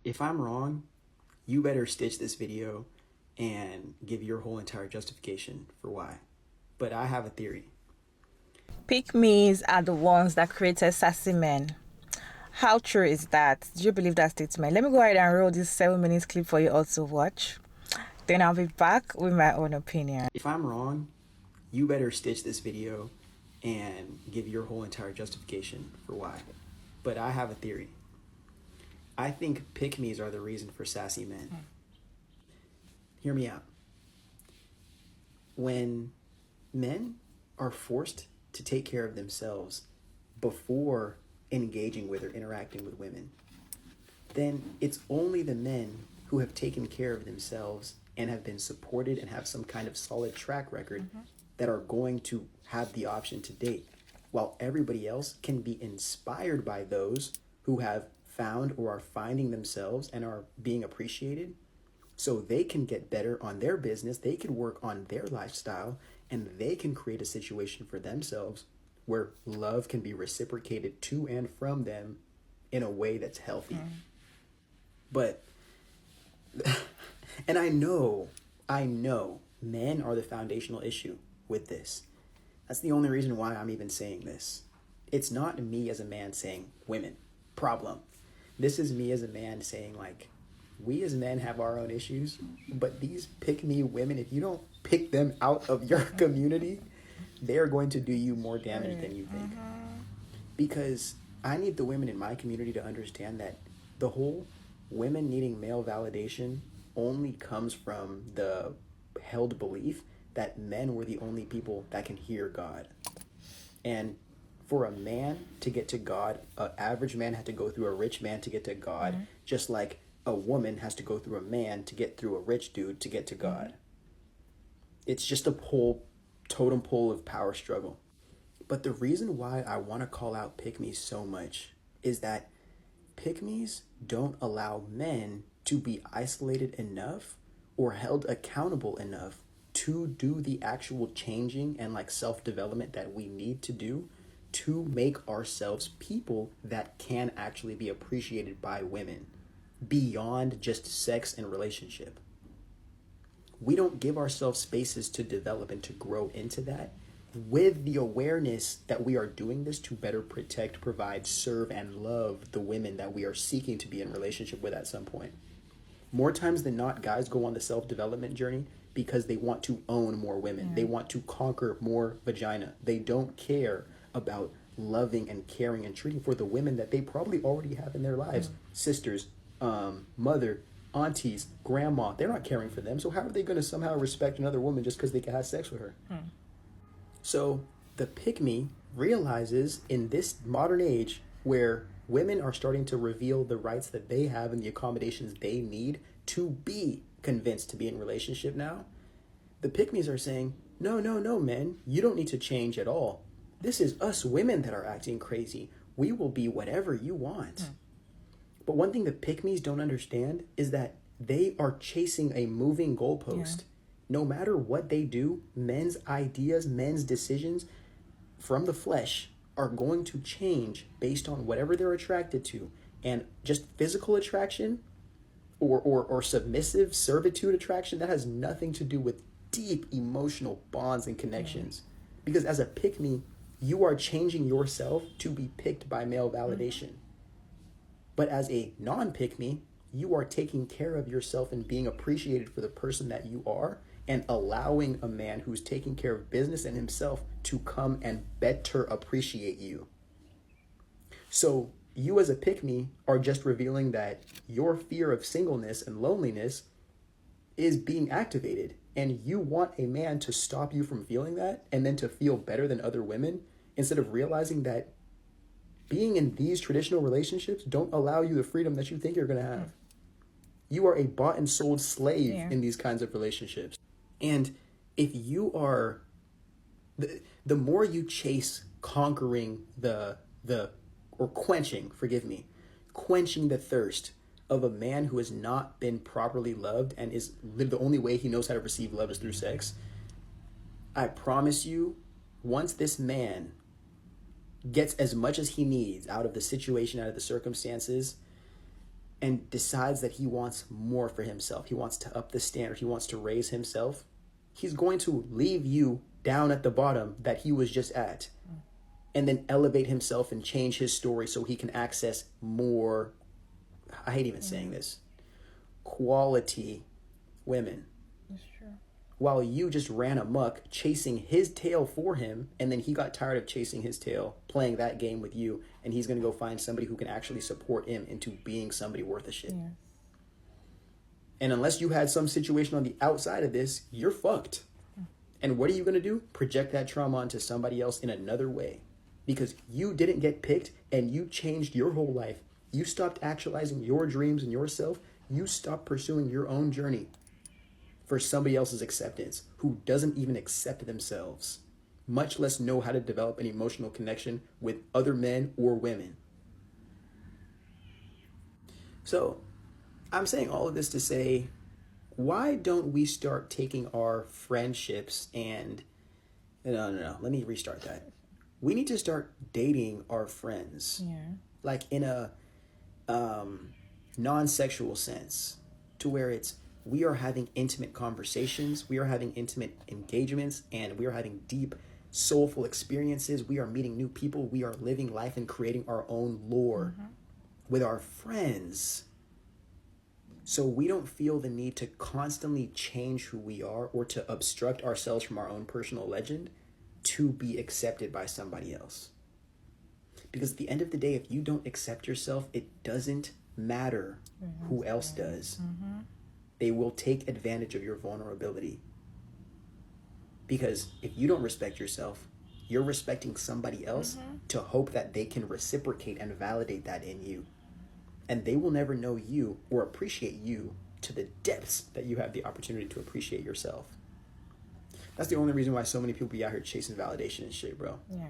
If I'm wrong, you better stitch this video and give your whole entire justification for why. But I have a theory. Pick me's are the ones that created sassy men. How true is that? Do you believe that statement? Let me go ahead and roll this 7 minutes clip for you all to watch. Then I'll be back with my own opinion. If I'm wrong, you better stitch this video and give your whole entire justification for why. But I have a theory. I think pick-me's are the reason for sassy men. Hear me out. When men are forced to take care of themselves before engaging with or interacting with women, then it's only the men who have taken care of themselves and have been supported and have some kind of solid track record that are going to have the option to date, while everybody else can be inspired by those who have found or are finding themselves and are being appreciated, so they can get better on their business, they can work on their lifestyle, and they can create a situation for themselves where love can be reciprocated to and from them in a way that's healthy. But, and I know men are the foundational issue with this. That's the only reason why I'm even saying this. It's not me as a man saying women, problem. This is me as a man saying, like, we as men have our own issues, but these pick-me women, if you don't pick them out of your community, they're going to do you more damage than you think. Because I need the women in my community to understand that the whole women needing male validation only comes from the held belief that men were the only people that can hear God. And for a man to get to God, an average man had to go through a rich man to get to God, just like a woman has to go through a man to get through a rich dude to get to God. It's just a totem pole of power struggle. But the reason why I want to call out pick-me's so much is that pick-me's don't allow men to be isolated enough or held accountable enough to do the actual changing and like self-development that we need to do to make ourselves people that can actually be appreciated by women beyond just sex and relationship. We don't give ourselves spaces to develop and to grow into that with the awareness that we are doing this to better protect, provide, serve, and love the women that we are seeking to be in relationship with at some point. More times than not, guys go on the self-development journey because they want to own more women. They want to conquer more vagina. They don't care about loving and caring and treating for the women that they probably already have in their lives. Sisters, mother, aunties, grandma, they're not caring for them. So how are they going to somehow respect another woman just because they can have sex with her? So the pick-me realizes in this modern age where women are starting to reveal the rights that they have and the accommodations they need to be convinced to be in relationship now, the pick-me's are saying, no, men, you don't need to change at all. This is us women that are acting crazy. We will be whatever you want. But one thing the pick-me's don't understand is that they are chasing a moving goalpost. No matter what they do, men's ideas, men's decisions from the flesh are going to change based on whatever they're attracted to. And just physical attraction or submissive servitude attraction, that has nothing to do with deep emotional bonds and connections. Because as a pick-me, you are changing yourself to be picked by male validation. But as a non-pick-me, you are taking care of yourself and being appreciated for the person that you are and allowing a man who's taking care of business and himself to come and better appreciate you. So you as a pick-me are just revealing that your fear of singleness and loneliness is being activated, and you want a man to stop you from feeling that and then to feel better than other women, instead of realizing that being in these traditional relationships don't allow you the freedom that you think you're going to have. You are a bought and sold slave in these kinds of relationships. And if you are, the more you chase conquering quenching the thirst of a man who has not been properly loved and is the only way he knows how to receive love is through sex, I promise you, once this man gets as much as he needs out of the situation, out of the circumstances, and decides that he wants more for himself, he wants to up the standard, he wants to raise himself, he's going to leave you down at the bottom that he was just at, and then elevate himself and change his story so he can access more, I hate even saying this, quality women. That's true. While you just ran amok chasing his tail for him, and then he got tired of chasing his tail, playing that game with you, and he's going to go find somebody who can actually support him into being somebody worth a shit. Yeah. And unless you had some situation on the outside of this, you're fucked. And what are you going to do? Project that trauma onto somebody else in another way. Because you didn't get picked, and you changed your whole life. You stopped actualizing your dreams and yourself. You stopped pursuing your own journey for somebody else's acceptance, who doesn't even accept themselves, much less know how to develop an emotional connection with other men or women. So, I'm saying all of this to say, why don't we start taking our friendships and... No, let me restart that. We need to start dating our friends. Yeah. Like in a non-sexual sense, to where it's, we are having intimate conversations, we are having intimate engagements, and we are having deep, soulful experiences. We are meeting new people. We are living life and creating our own lore with our friends. So we don't feel the need to constantly change who we are or to obstruct ourselves from our own personal legend to be accepted by somebody else. Because at the end of the day, if you don't accept yourself, it doesn't matter who else does. They will take advantage of your vulnerability. Because if you don't respect yourself, you're respecting somebody else to hope that they can reciprocate and validate that in you. And they will never know you or appreciate you to the depths that you have the opportunity to appreciate yourself. That's the only reason why so many people be out here chasing validation and shit, bro. Yeah.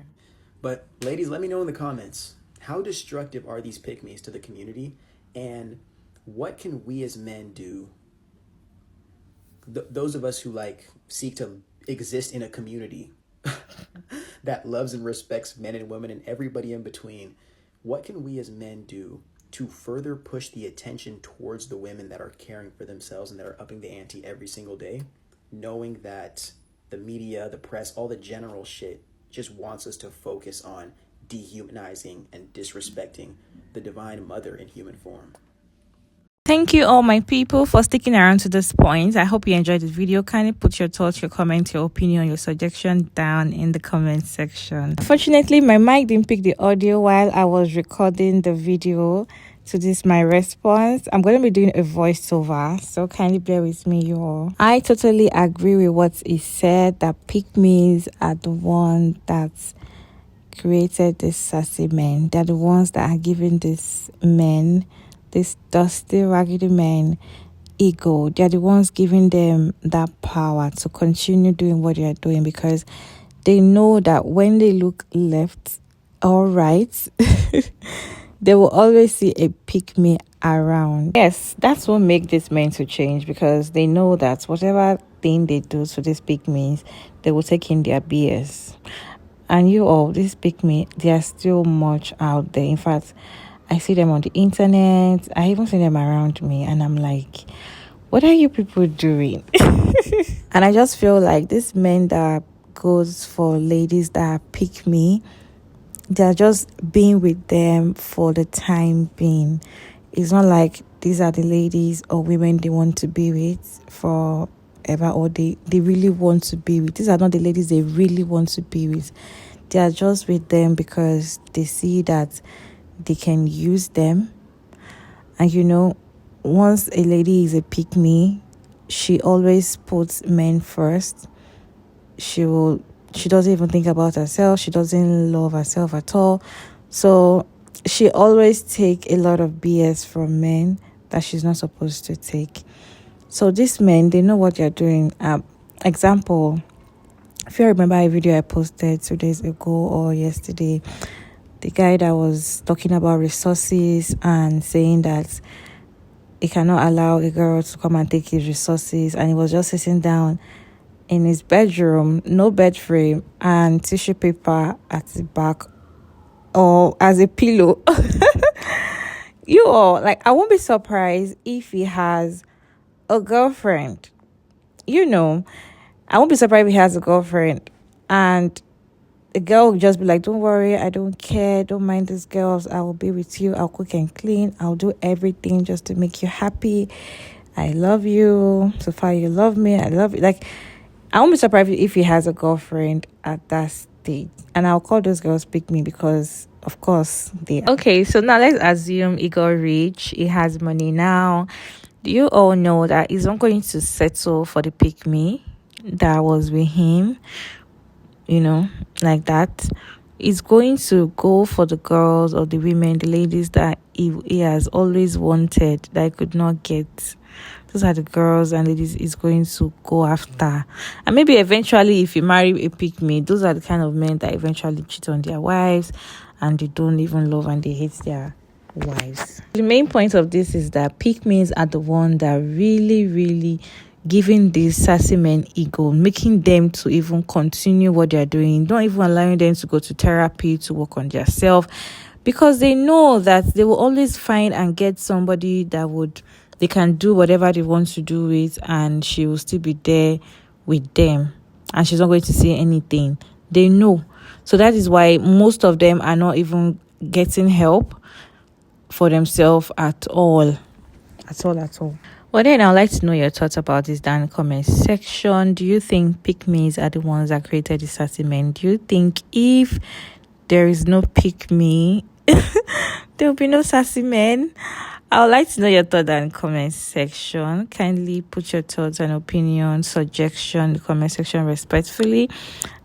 But ladies, let me know in the comments, how destructive are these pick-me's to the community? And what can we as men do? Those of us who seek to exist in a community that loves and respects men and women and everybody in between, what can we as men do to further push the attention towards the women that are caring for themselves and that are upping the ante every single day, knowing that the media, the press, all the general shit just wants us to focus on dehumanizing and disrespecting the divine mother in human form? Thank you all my people for sticking around to this point. I hope you enjoyed this video. Kindly put your thoughts, your comments, your opinion, your suggestion down in the comment section. Unfortunately, my mic didn't pick the audio while I was recording the video. So this is my response. I'm going to be doing a voiceover, so kindly bear with me, you all. I totally agree with what he said, that pick-me's are the ones that created this sassy men. They're the ones that are giving these men, this dusty, raggedy men, ego. They're the ones giving them that power to continue doing what they're doing, because they know that when they look left or right, they will always see a pick-me around. Yes, that's what makes these men to change, because they know that whatever thing they do to these pick-me's, they will take in their BS. And you all, these pick-me, they are still much out there. In fact, I see them on the internet. I even see them around me, and I'm like, what are you people doing? And I just feel like this men that goes for ladies that pick me, they're just being with them for the time being. It's not like these are the ladies or women they want to be with forever, or they really want to be with. These are not the ladies they really want to be with. They are just with them because they see that they can use them. And once a lady is a pick-me, she always puts men first. She doesn't even think about herself. She doesn't love herself at all. So she always take a lot of BS from men that she's not supposed to take. So these men, they know what they're doing. Example, if you remember a video I posted 2 days ago or yesterday, the guy that was talking about resources and saying that he cannot allow a girl to come and take his resources, and he was just sitting down in his bedroom, no bed frame, and tissue paper at the back or as a pillow. You all, like, I won't be surprised if he has a girlfriend. You know, I won't be surprised if he has a girlfriend. And the girl will just be like, don't worry, I don't care. Don't mind these girls. I will be with you. I'll cook and clean. I'll do everything just to make you happy. I love you. So far, you love me. I love you. Like, I won't be surprised if he has a girlfriend at that stage. And I'll call those girls pick me because, of course, they are. Okay, so now let's assume he got rich. He has money now. You all know that he's not going to settle for the pick me that was with him, like that. He's going to go for the girls or the women, the ladies that he has always wanted that he could not get. Those are the girls and ladies he's going to go after. And maybe eventually, if you marry a pick me, those are the kind of men that eventually cheat on their wives and they don't even love and they hate their wives. The main point of this is that pick me's are the one that really, really giving these sassy men ego, making them to even continue what they're doing, not even allowing them to go to therapy to work on their self, because they know that they will always find and get somebody that they can do whatever they want to do with, and she will still be there with them and she's not going to say anything. They know. So that is why most of them are not even getting help for themselves at all. Well, then I'd like to know your thoughts about this down in the comment section. Do you think pick-me's are the ones that created the sassy men? Do you think if there is no pick-me, there will be no sassy men? I would like to know your thoughts down in the comment section. Kindly put your thoughts and opinions, suggestion in the comment section respectfully.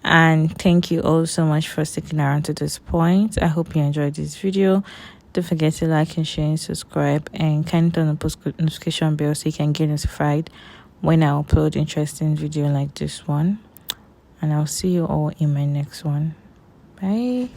And thank you all so much for sticking around to this point. I hope you enjoyed this video. Don't forget to like and share and subscribe, and kindly turn on the post notification bell so you can get notified when I upload interesting video like this one. And I'll see you all in my next one. Bye.